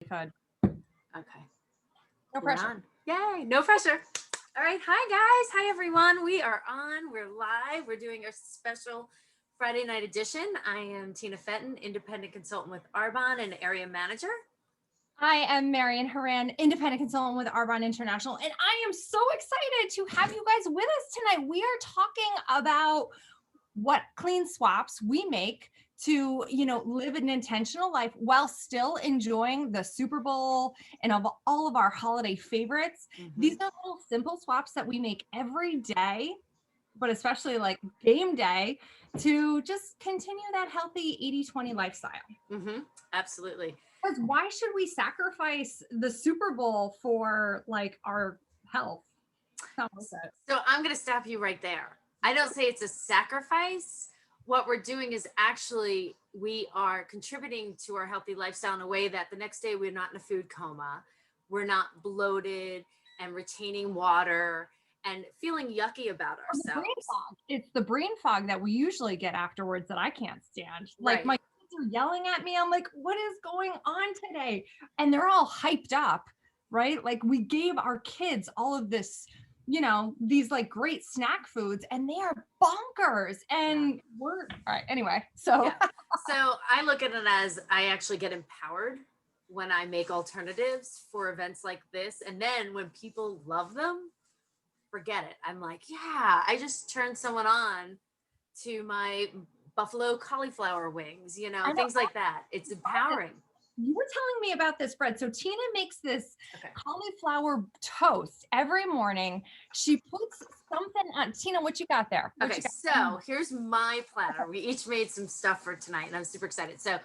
Could. Okay. No We're pressure. on. Yay, no pressure. All right. Hi, guys. Hi, everyone. We are on. We're live. We're doing our special Friday night edition. I am Tina Fenton, independent consultant with Arbonne and area manager. I am Marian Haran, independent consultant with Arbonne International, and I am so excited to have you guys with us tonight. We are talking about what clean swaps we make to, live an intentional life while still enjoying the Super Bowl and of all of our holiday favorites. These are little simple swaps that we make every day, but especially like game day, to just continue that healthy 80-20 lifestyle. Absolutely. Because why should we sacrifice the Super Bowl for like our health? So I'm going to stop you right there. I don't say it's a sacrifice. What we're doing is actually we are contributing to our healthy lifestyle in a way that the next day we're not in a food coma. We're not bloated and retaining water and feeling yucky about ourselves. It's the brain fog that we usually get afterwards that I can't stand. Like Right. my kids are yelling at me. I'm like, what is going on today? And they're all hyped up, right? Like we gave our kids all of this, these like great snack foods, and they are bonkers. And we're all right. Anyway, so so I look at it as I actually get empowered when I make alternatives for events like this. And then when people love them, forget it. I'm like, yeah, I just turned someone on to my buffalo cauliflower wings, things like that. It's empowering. You were telling me about this bread. So Tina makes this cauliflower toast every morning. She puts something on. Tina, what you got there? So here's my platter. We each made some stuff for tonight, and I'm super excited. So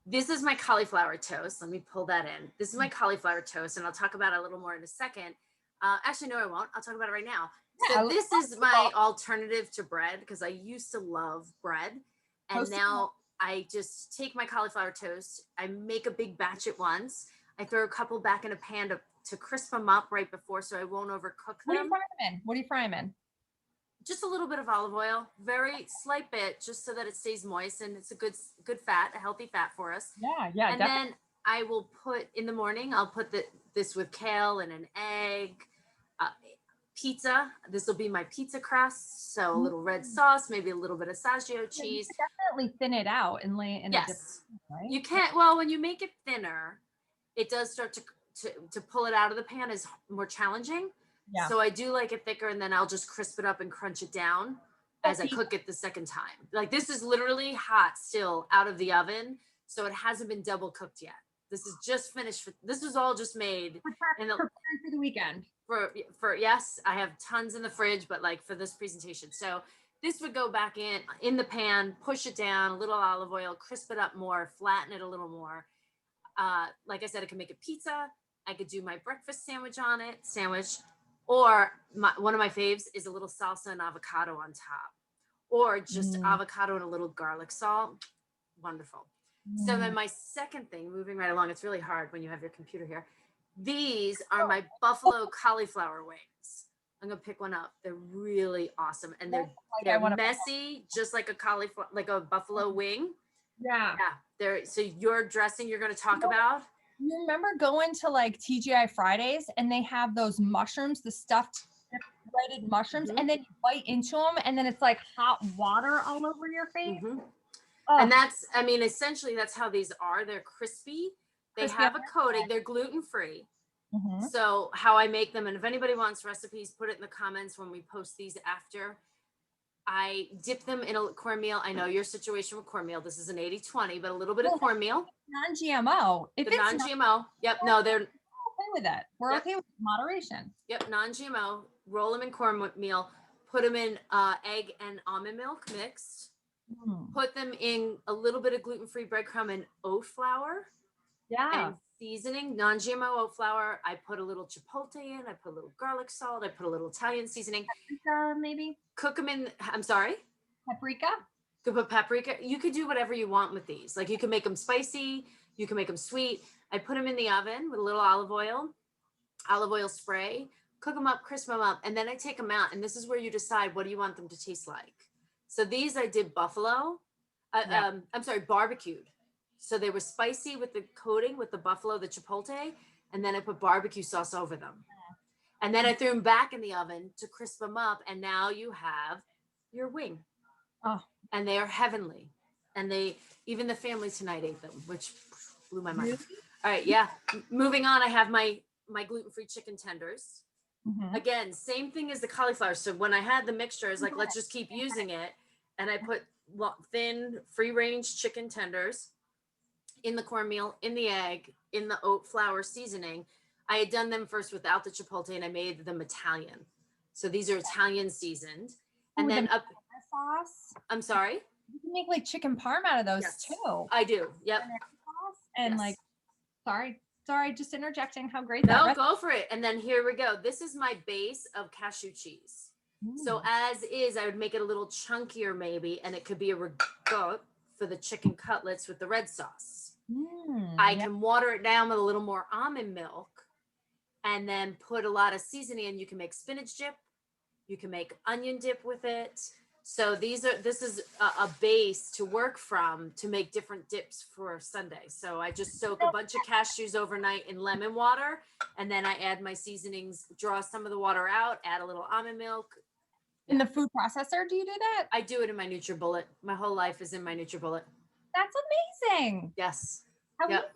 this is my cauliflower toast. Let me pull that in. This is my cauliflower toast, and I'll talk about it a little more in a second. Actually, no, I won't. I'll talk about it right now. So this is my alternative to bread, because I used to love bread, and now I just take my cauliflower toast. I make a big batch at once. I throw a couple back in a pan to crisp them up right before, so I won't overcook them. What do you fry them in? Just a little bit of olive oil, very slight bit, just so that it stays moist, and it's a good fat, a healthy fat for us. Yeah. And then I will put in the morning. I'll put this with kale and an egg. Pizza. This will be my pizza crust. So a little red sauce, maybe a little bit of Saggio cheese. You definitely thin it out and lay it in. Yes, right? You can't. Well, when you make it thinner, it does start to pull it out of the pan is more challenging. Yeah. So I do like it thicker, and then I'll just crisp it up and crunch it down as I cook it the second time. Like this is literally hot still out of the oven, so it hasn't been double cooked yet. This is just finished. This was all just made preparing for the weekend. For yes, I have tons in the fridge, but like for this presentation. So this would go back in the pan, push it down, a little olive oil, crisp it up more, flatten it a little more. Like I said, I can make a pizza. I could do my breakfast sandwich on it, or one of my faves is a little salsa and avocado on top, or just avocado and a little garlic salt. Wonderful. So then my second thing, moving right along, it's really hard when you have your computer here. These are my buffalo cauliflower wings. I'm gonna pick one up. They're really awesome, and they're messy, just like a cauliflower, like a buffalo wing. Yeah. So your dressing you're gonna talk about. You remember going to like TGI Fridays, and they have those mushrooms, the stuffed breaded mushrooms, and then you bite into them, and then it's like hot water all over your face. And essentially that's how these are. They're crispy. They have a coating. They're gluten-free. So how I make them, and if anybody wants recipes, put it in the comments when we post these after. I dip them in a cornmeal. I know your situation with cornmeal. This is an 80-20, but a little bit of cornmeal. Non-GMO. If it's non-GMO. Yep. No, they're okay with it. We're okay with moderation. Yep. Non-GMO. Roll them in cornmeal. Put them in egg and almond milk mixed. Put them in a little bit of gluten-free breadcrumb and oat flour. Yeah. And seasoning, non-GMO oat flour. I put a little chipotle in. I put a little garlic salt. I put a little Italian seasoning. Paprika, maybe. Cook them in. I'm sorry. Paprika. You could put paprika. You could do whatever you want with these. Like you can make them spicy. You can make them sweet. I put them in the oven with a little olive oil spray. Cook them up, crisp them up, and then I take them out. And this is where you decide what do you want them to taste like. So these I did buffalo. I'm sorry, barbecued. So they were spicy with the coating with the buffalo, the chipotle, and then I put barbecue sauce over them. And then I threw them back in the oven to crisp them up. And now you have your wing. Oh. And they are heavenly. And even the family tonight ate them, which blew my mind. Really? All right, yeah. Moving on, I have my gluten-free chicken tenders. Mm-hmm. Again, same thing as the cauliflower. So when I had the mixture, I was like, let's just keep using it. And I put thin, free-range chicken tenders in the cornmeal, in the egg, in the oat flour seasoning. I had done them first without the chipotle, and I made them Italian. So these are Italian seasoned. And then sauce. I'm sorry? You can make like chicken parm out of those too. I do. Yep. And like, sorry, just interjecting how great that is. No, go for it. And then here we go. This is my base of cashew cheese. So as is, I would make it a little chunkier maybe, and it could be a ricotta for the chicken cutlets with the red sauce. I can water it down with a little more almond milk and then put a lot of seasoning in. You can make spinach dip. You can make onion dip with it. So this is a base to work from to make different dips for Sunday. So I just soak a bunch of cashews overnight in lemon water, and then I add my seasonings, draw some of the water out, add a little almond milk. In the food processor, do you do that? I do it in my NutriBullet. My whole life is in my NutriBullet. That's amazing. Yes. Yep.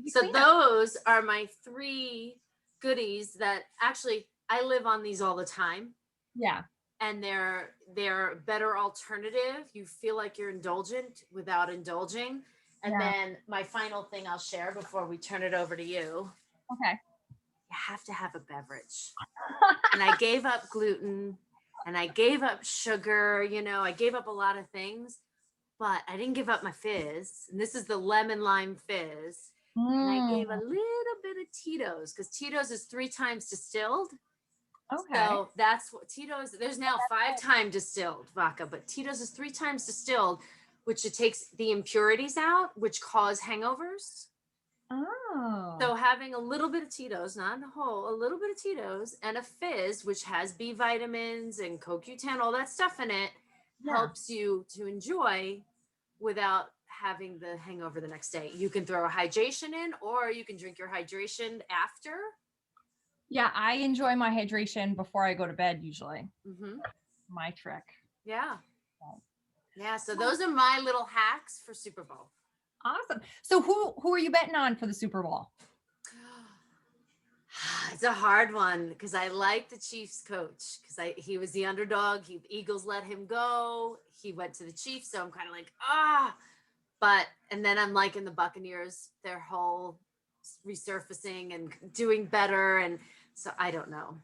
So those are my 3 goodies that actually I live on these all the time. Yeah. And they're better alternative. You feel like you're indulgent without indulging. And then my final thing I'll share before we turn it over to you. Okay. You have to have a beverage. And I gave up gluten and I gave up sugar, I gave up a lot of things, but I didn't give up my fizz. And this is the lemon lime fizz. And I gave a little bit of Tito's because Tito's is 3 times distilled. Okay. So that's what Tito's, there's now 5 times distilled vodka, but Tito's is 3 times distilled, which it takes the impurities out, which cause hangovers. Oh. So having a little bit of Tito's, not a whole, a little bit of Tito's and a fizz, which has B vitamins and CoQ10, all that stuff in it, helps you to enjoy without having the hangover the next day. You can throw a hydration in, or you can drink your hydration after. Yeah, I enjoy my hydration before I go to bed usually. My trick. Yeah. Yeah, so those are my little hacks for Super Bowl. Awesome. So who are you betting on for the Super Bowl? It's a hard one because I like the Chiefs coach because he was the underdog. The Eagles let him go. He went to the Chiefs, so I'm kind of like, and then I'm liking the Buccaneers, their whole resurfacing and doing better. And so I don't know.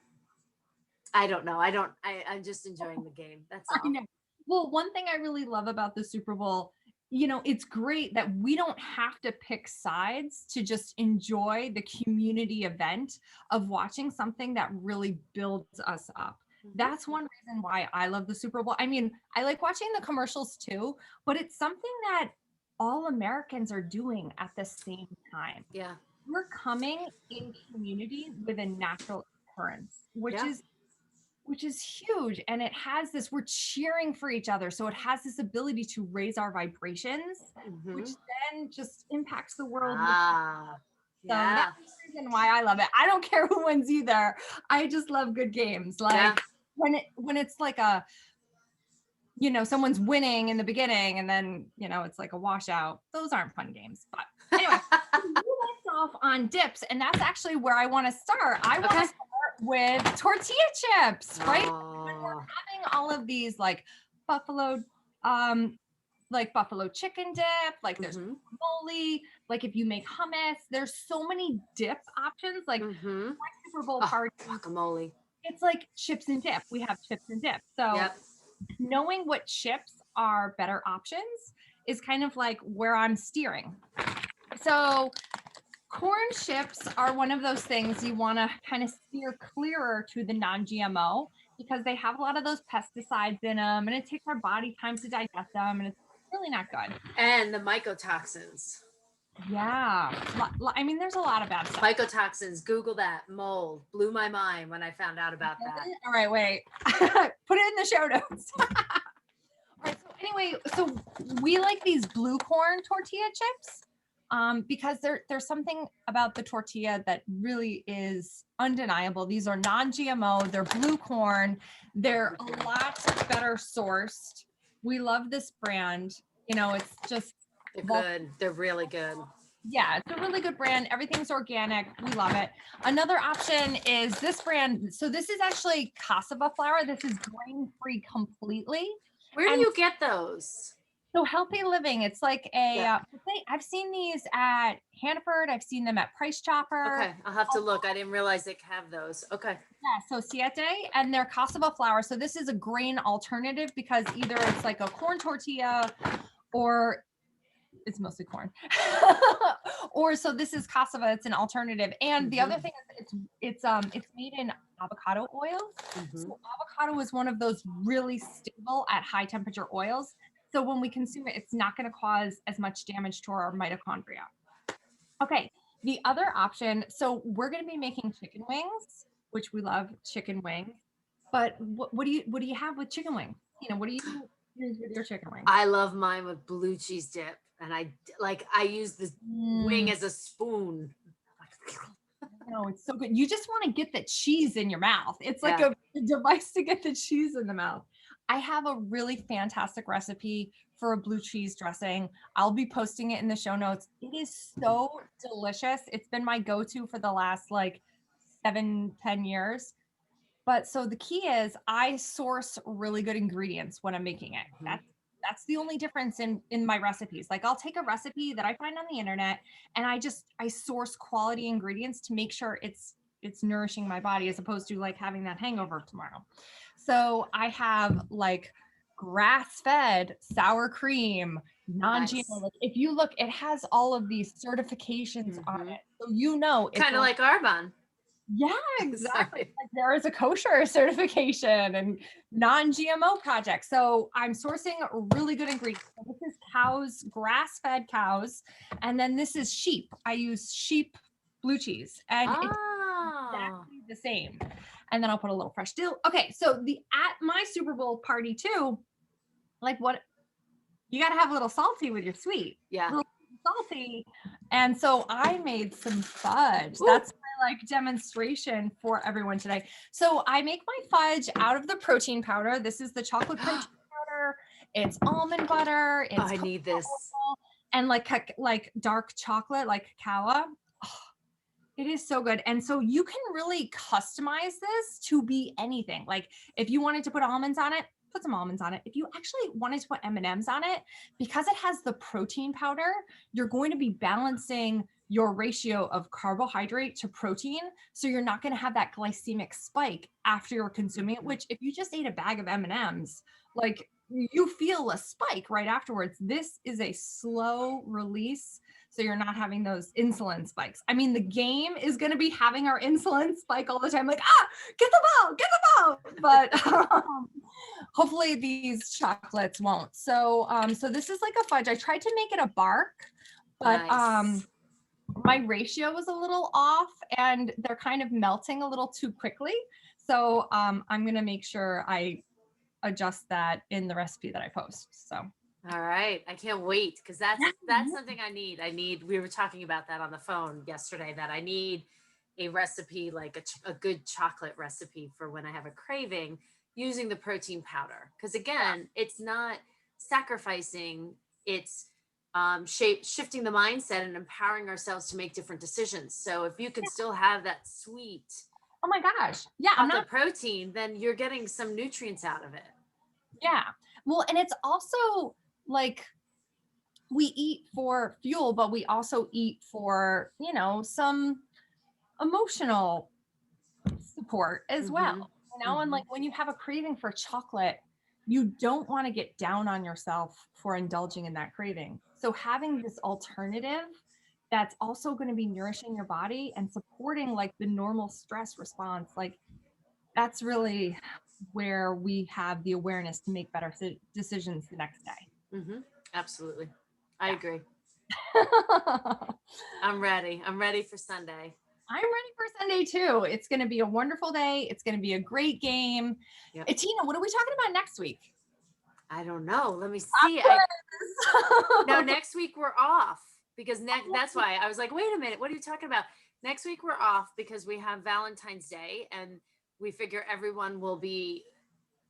I'm just enjoying the game. That's all. Well, one thing I really love about the Super Bowl, it's great that we don't have to pick sides to just enjoy the community event of watching something that really builds us up. That's one reason why I love the Super Bowl. I mean, I like watching the commercials too, but it's something that all Americans are doing at the same time. Yeah. We're coming in community with a natural occurrence, which is huge. And it has this, we're cheering for each other. So it has this ability to raise our vibrations, which then just impacts the world. So that's the reason why I love it. I don't care who wins either. I just love good games. Like when it's like someone's winning in the beginning and then, it's like a washout. Those aren't fun games. But anyway, we left off on dips, and that's actually where I want to start. I want to start with tortilla chips, right? When we're having all of these like buffalo chicken dip, like there's guacamole, like if you make hummus, there's so many dip options, like my Super Bowl party. Guacamole. It's like chips and dip. We have chips and dip. So knowing what chips are better options is kind of like where I'm steering. So corn chips are one of those things you want to kind of steer clearer to the non-GMO because they have a lot of those pesticides in them and it takes our body time to digest them and it's really not good. And the mycotoxins. Yeah. I mean, there's a lot of bad stuff. Mycotoxins, Google that. Mold. Blew my mind when I found out about that. All right, wait. Put it in the show notes. All right, so anyway, so we like these blue corn tortilla chips. because there's something about the tortilla that really is undeniable. These are non-GMO, they're blue corn, they're a lot better sourced. We love this brand. You know, it's just They're good. They're really good. Yeah, it's a really good brand. Everything's organic. We love it. Another option is this brand. So this is actually cassava flour. This is grain-free completely. Where do you get those? So Healthy Living, it's like I've seen these at Hannaford. I've seen them at Price Chopper. Okay, I'll have to look. I didn't realize they have those. Okay. Yeah, so Siete, and they're cassava flour. So this is a grain alternative because either it's like a corn tortilla or it's mostly corn. Or so this is cassava, it's an alternative. And the other thing is it's made in avocado oil. So avocado is one of those really stable at high temperature oils. So when we consume it, it's not going to cause as much damage to our mitochondria. Okay, the other option, so we're going to be making chicken wings, which we love chicken wings. But what do you have with chicken wings? You know, what do you use with your chicken wings? I love mine with blue cheese dip, and I use the wing as a spoon. No, it's so good. You just want to get the cheese in your mouth. It's like a device to get the cheese in the mouth. I have a really fantastic recipe for a blue cheese dressing. I'll be posting it in the show notes. It is so delicious. It's been my go-to for the last like 7-10 years. But so the key is I source really good ingredients when I'm making it. That's the only difference in my recipes. Like I'll take a recipe that I find on the internet and I source quality ingredients to make sure it's nourishing my body as opposed to like having that hangover tomorrow. So I have like grass-fed sour cream, non-GMO. Nice. Like if you look, it has all of these certifications on it. So you know it's kind of like Arbonne. Yeah, exactly. Like there is a kosher certification and non-GMO project. So I'm sourcing really good ingredients. So this is cows, grass-fed cows, and then this is sheep. I use sheep blue cheese, and it's exactly the same. And then I'll put a little fresh dill. Okay, so at my Super Bowl party too, like what you got to have a little salty with your sweet. Yeah. A little salty. And so I made some fudge. Ooh. That's my like demonstration for everyone today. So I make my fudge out of the protein powder. This is the chocolate protein powder. It's almond butter. It's I need this. And like dark chocolate, like cacao. Oh, it is so good. And so you can really customize this to be anything. Like if you wanted to put almonds on it, put some almonds on it. If you actually wanted to put M&Ms on it, because it has the protein powder, you're going to be balancing your ratio of carbohydrate to protein. So you're not going to have that glycemic spike after you're consuming it, which if you just ate a bag of M&Ms, like you feel a spike right afterwards. This is a slow release. So you're not having those insulin spikes. I mean, the game is going to be having our insulin spike all the time. Like, get the ball. But hopefully these chocolates won't. So this is like a fudge. I tried to make it a bark, but nice. My ratio was a little off and they're kind of melting a little too quickly. So I'm going to make sure I adjust that in the recipe that I post. So. All right. I can't wait because that's something I need. We were talking about that on the phone yesterday, that I need a recipe, like a good chocolate recipe for when I have a craving using the protein powder. Because again, it's not sacrificing, it's shifting the mindset and empowering ourselves to make different decisions. So if you can still have that sweet, oh my gosh, yeah, I'm not protein, then you're getting some nutrients out of it. Yeah. Well, and it's also like we eat for fuel, but we also eat for, some emotional support as well, and like when you have a craving for chocolate, you don't want to get down on yourself for indulging in that craving. So having this alternative that's also going to be nourishing your body and supporting like the normal stress response, like that's really where we have the awareness to make better decisions the next day. Absolutely. I agree. I'm ready. I'm ready for Sunday. I'm ready for Sunday too. It's going to be a wonderful day. It's going to be a great game. Yep. Tina, what are we talking about next week? I don't know. Let me see. No, next week we're off because that's why I was like, wait a minute, what are you talking about? Next week we're off because we have Valentine's Day, and we figure everyone will be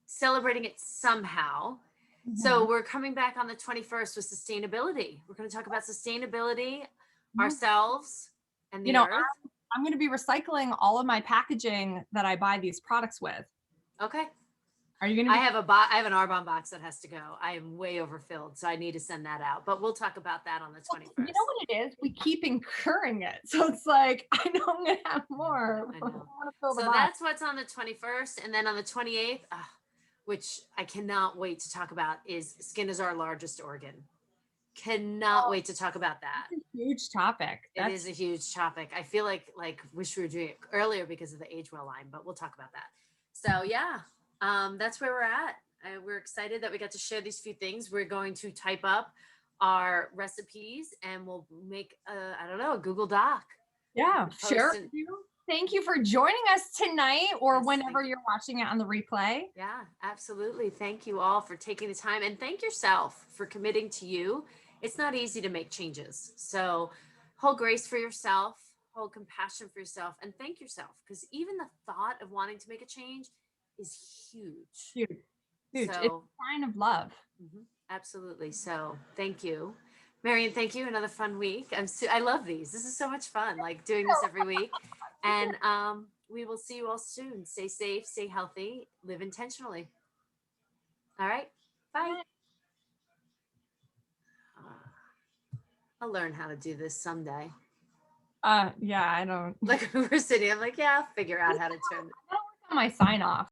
celebrating it somehow. So we're coming back on the 21st with sustainability. We're going to talk about sustainability, ourselves, and the earth. I'm going to be recycling all of my packaging that I buy these products with. Okay. Are you going to? I have an Arbonne box that has to go. I am way overfilled, so I need to send that out. But we'll talk about that on the 21st. You know what it is? We keep incurring it, so it's like I know I'm going to have more. I know. So that's what's on the 21st, and then on the 28th, which I cannot wait to talk about, is skin is our largest organ. Cannot wait to talk about that. It's a huge topic. It is a huge topic. I feel like wish we were doing it earlier because of the age well line, but we'll talk about that. So yeah, that's where we're at. We're excited that we got to share these few things. We're going to type up our recipes and we'll make a Google Doc. Yeah, sure. Thank you for joining us tonight or whenever you're watching it on the replay. Yeah, absolutely. Thank you all for taking the time, and thank yourself for committing to you. It's not easy to make changes. So hold grace for yourself, hold compassion for yourself, and thank yourself, because even the thought of wanting to make a change is huge. Huge. So, it's a sign of love. Absolutely. So thank you. Marian, thank you. Another fun week. I love these. This is so much fun, like doing this every week. And we will see you all soon. Stay safe, stay healthy, live intentionally. All right. Bye. I'll learn how to do this someday. Yeah, I don't. Like we're sitting, I'm like, yeah, I'll figure out how to turn. I don't work on my sign off.